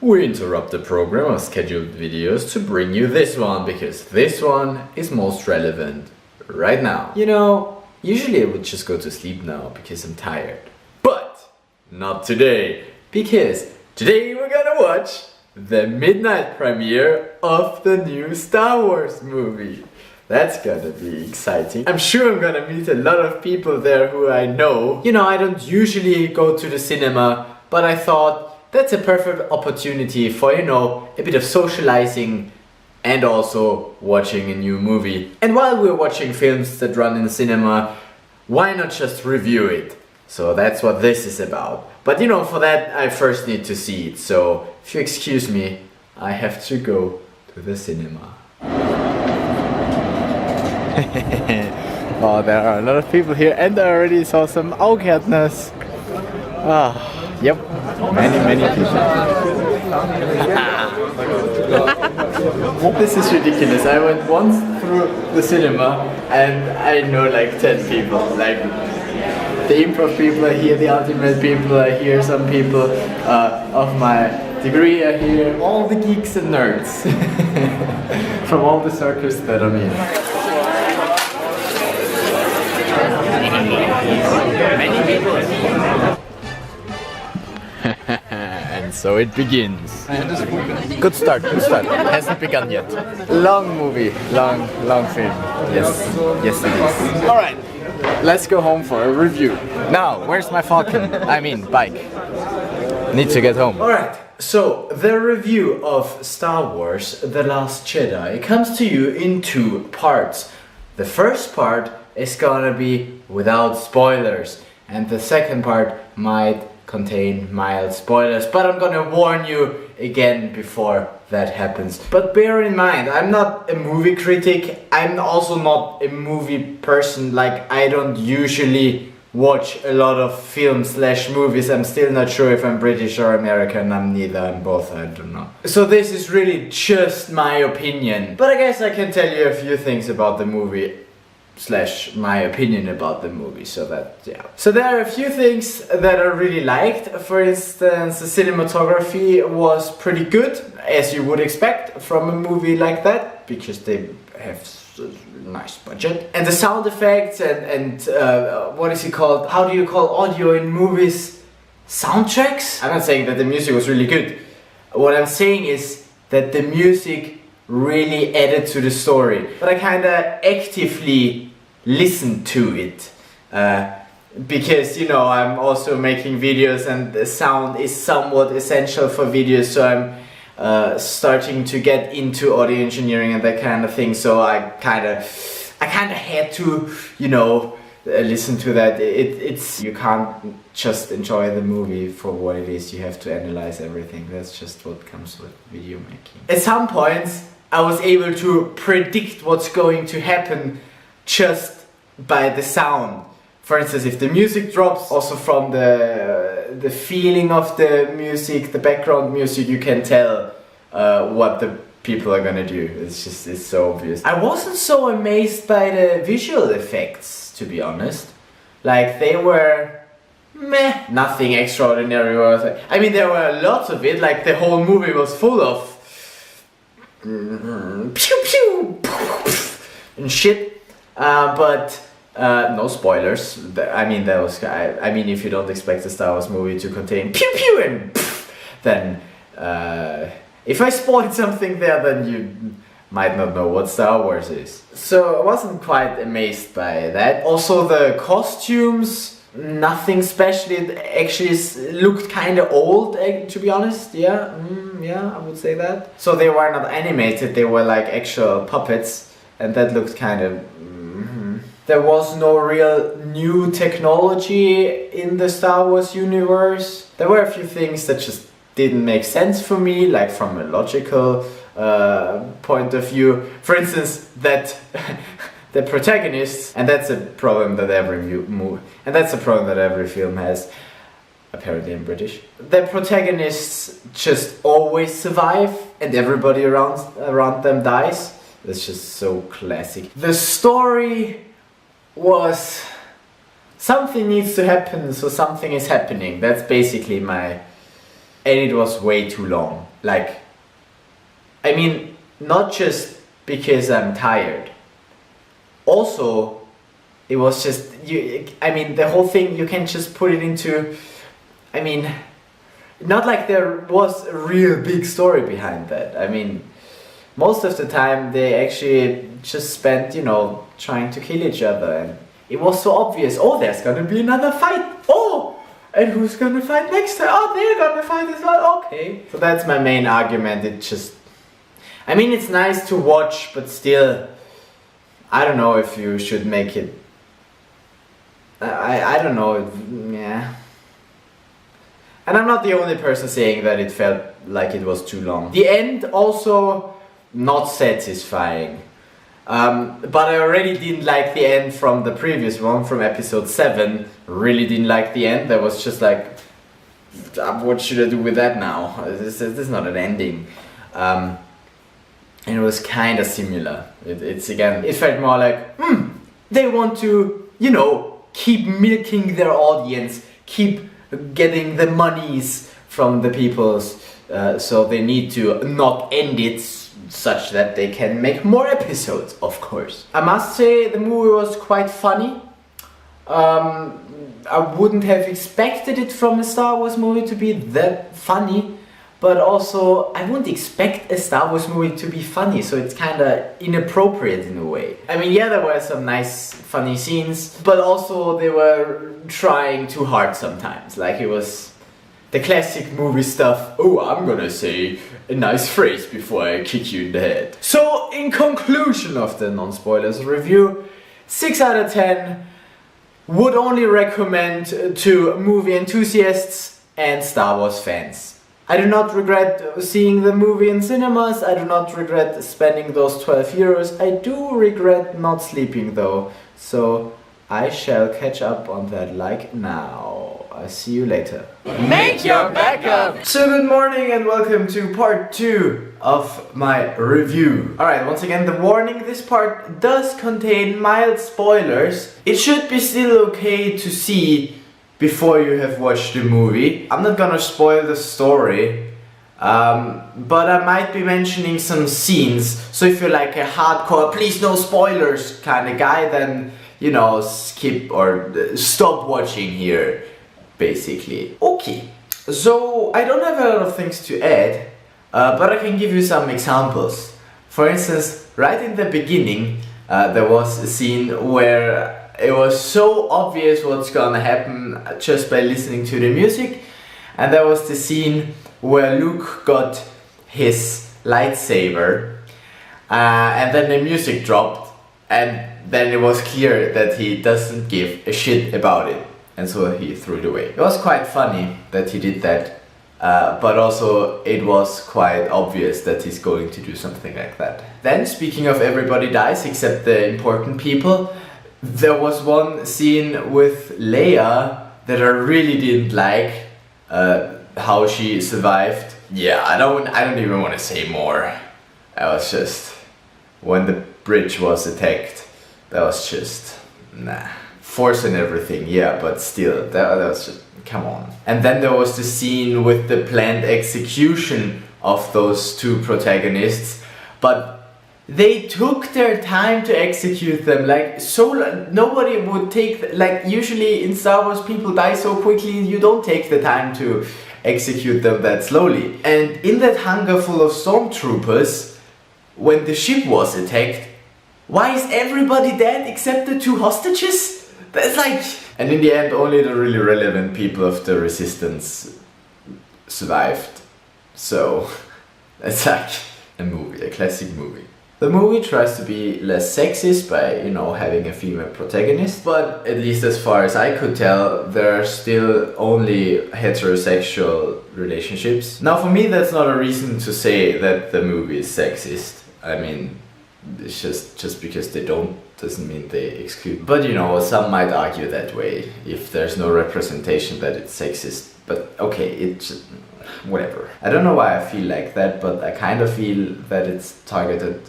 We interrupt the program of scheduled videos to bring you this one, because this one is most relevant right now. You know, usually I would just go to sleep now because I'm tired. But not today, because today we're gonna watch the midnight premiere of the new Star Wars movie. That's gonna be exciting. I'm sure I'm gonna meet a lot of people there who I know. You know, I don't usually go to the cinema, but I thought that's a perfect opportunity for, you know, a bit of socializing and also watching a new movie. And while we're watching films that run in the cinema, why not just review it? So that's what this is about. But you know, for that I first need to see it. So if you excuse me, I have to go to the cinema. Oh, there are a lot of people here, and I already saw some Augärtners. Yep, many people. This is ridiculous. I went once through the cinema and I know like 10 people. Like the improv people are here, the ultimate people are here, some people of my degree are here, all the geeks and nerds from all the circles that I'm in. Many people. And so it begins. Good start. It hasn't begun yet. Long movie, long film. Yes it is. Alright, let's go home for a review. Now, where's my falcon? I mean, bike. Need to get home. Alright, so the review of Star Wars The Last Jedi comes to you in two parts. The first part is gonna be without spoilers, and the second part might contain mild spoilers, but I'm gonna warn you again before that happens. But bear in mind, I'm not a movie critic, I'm also not a movie person. Like, I don't usually watch a lot of films / movies. I'm still not sure if I'm British or American. I'm neither, I'm both, I don't know. So this is really just my opinion, but I guess I can tell you a few things about the movie / my opinion about the movie, so that, yeah. So there are a few things that I really liked. For instance, the cinematography was pretty good, as you would expect from a movie like that, because they have a nice budget. And the sound effects and what is it called? How do you call audio in movies? Soundtracks? I'm not saying that the music was really good. What I'm saying is that the music really added to the story. But I kinda actively listened to it. Because, you know, I'm also making videos and the sound is somewhat essential for videos, so I'm starting to get into audio engineering and that kind of thing, so I kinda had to, you know, listen to that. It's you can't just enjoy the movie for what it is, you have to analyze everything. That's just what comes with video making. At some points I was able to predict what's going to happen just by the sound. For instance, if the music drops, also from the feeling of the music, the background music, you can tell what the people are gonna do. It's so obvious. I wasn't so amazed by the visual effects, to be honest. Like, they were meh, nothing extraordinary. I mean, there were lots of it, like the whole movie was full of pew pew and shit, but no spoilers. I mean, that was. I mean, if you don't expect a Star Wars movie to contain pew pew and then if I spoiled something there, then you might not know what Star Wars is. So I wasn't quite amazed by that. Also, the costumes, nothing special. It actually looked kind of old, to be honest. Yeah, yeah, I would say that. So they were not animated, they were like actual puppets, and that looked kind of... There was no real new technology in the Star Wars universe. There were a few things that just didn't make sense for me, like from a logical point of view. For instance, that the protagonists, and that's a problem that every film has, apparently in British. The protagonists just always survive and everybody around them dies. That's just so classic. The story was something needs to happen, so something is happening. That's basically my and it was way too long. Like, I mean, not just because I'm tired. Also, it was just, I mean, the whole thing, you can just put it into, I mean, not like there was a real big story behind that. I mean, most of the time they actually just spent, you know, trying to kill each other, and it was so obvious. Oh, there's gonna be another fight. Oh, and who's gonna fight next time? Oh, they're gonna fight as well. Okay. So that's my main argument. It just, I mean, it's nice to watch, but still, I don't know if you should make it. I don't know. Yeah. And I'm not the only person saying that it felt like it was too long. The end also not satisfying. But I already didn't like the end from the previous one, from episode 7. Really didn't like the end. That was just like, what should I do with that now? This is not an ending. And it was kind of similar. It's again, it felt more like, they want to, you know, keep milking their audience, keep getting the monies from the peoples, so they need to not end it such that they can make more episodes, of course. I must say the movie was quite funny. I wouldn't have expected it from a Star Wars movie to be that funny, but also I wouldn't expect a Star Wars movie to be funny, so it's kind of inappropriate in a way. I mean, yeah, there were some nice funny scenes, but also they were trying too hard sometimes. Like, it was the classic movie stuff. Oh, I'm gonna say a nice phrase before I kick you in the head. So, in conclusion of the non-spoilers review, 6 out of 10, would only recommend to movie enthusiasts and Star Wars fans. I do not regret seeing the movie in cinemas, I do not regret spending those 12 euros, I do regret not sleeping though, so I shall catch up on that like now. I'll see you later. Make your backup! So good morning and welcome to part 2 of my review. Alright, once again the warning, this part does contain mild spoilers. It should be still okay to see before you have watched the movie. I'm not gonna spoil the story, but I might be mentioning some scenes, so if you're like a hardcore please no spoilers kind of guy, then, you know, skip or stop watching here, basically. Okay, so I don't have a lot of things to add, but I can give you some examples. For instance, right in the beginning, there was a scene where it was so obvious what's gonna happen just by listening to the music, and there was the scene where Luke got his lightsaber, and then the music dropped, and then it was clear that he doesn't give a shit about it, and so he threw it away. It was quite funny that he did that, but also it was quite obvious that he's going to do something like that. Then, speaking of everybody dies except the important people, there was one scene with Leia that I really didn't like, how she survived. Yeah, I don't even want to say more. I was just, when the bridge was attacked, that was just, nah. Force and everything, yeah, but still, that was just, come on. And then there was the scene with the planned execution of those two protagonists, but they took their time to execute them, like, so nobody would take, like, usually in Star Wars people die so quickly, you don't take the time to execute them that slowly. And in that hangar full of stormtroopers, when the ship was attacked, why is everybody dead except the two hostages? That's like... And in the end, only the really relevant people of the Resistance survived. So, it's like a movie, a classic movie. The movie tries to be less sexist by, you know, having a female protagonist, but at least as far as I could tell, there are still only heterosexual relationships. Now, for me, that's not a reason to say that the movie is sexist. I mean, it's just because they don't doesn't mean they exclude. But, you know, some might argue that way if there's no representation that it's sexist. But okay, it's whatever. I don't know why I feel like that, but I kind of feel that it's targeted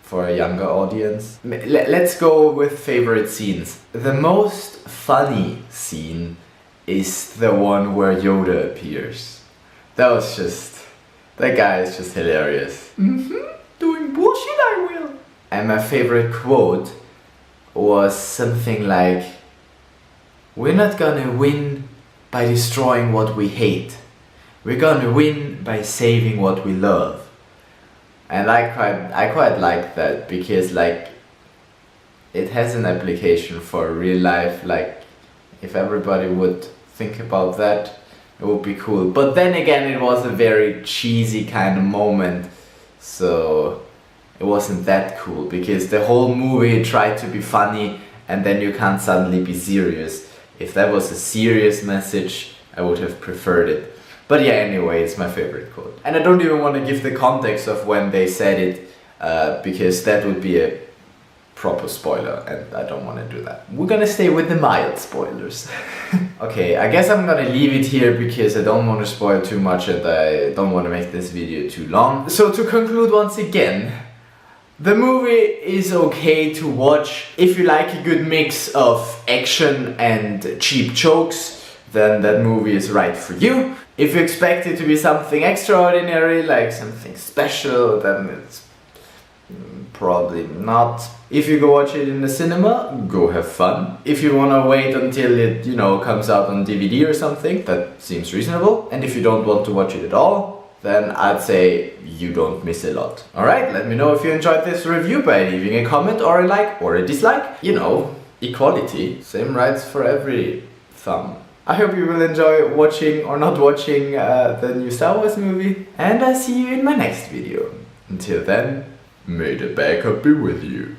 for a younger audience. Let's go with favorite scenes. The most funny scene is the one where Yoda appears. That guy is just hilarious. Doing bullshit I will. And my favorite quote was something like, we're not gonna win by destroying what we hate. We're gonna win by saving what we love. And I quite like that, because like it has an application for real life. Like if everybody would think about that, it would be cool. But then again, it was a very cheesy kind of moment, so it wasn't that cool, because the whole movie tried to be funny and then you can't suddenly be serious. If that was a serious message, I would have preferred it. But yeah, anyway, it's my favorite quote. And I don't even want to give the context of when they said it, because that would be a proper spoiler and I don't want to do that. We're gonna stay with the mild spoilers. Okay, I guess I'm gonna leave it here because I don't want to spoil too much and I don't want to make this video too long. So to conclude once again, the movie is okay to watch. If you like a good mix of action and cheap jokes, then that movie is right for you. If you expect it to be something extraordinary, like something special, then it's probably not. If you go watch it in the cinema, go have fun. If you wanna wait until it, comes out on DVD or something, that seems reasonable. And if you don't want to watch it at all, then I'd say you don't miss a lot. Alright, let me know if you enjoyed this review by leaving a comment or a like or a dislike. Equality. Same rights for every thumb. I hope you will enjoy watching or not watching the new Star Wars movie. And I'll see you in my next video. Until then, may the backup be with you.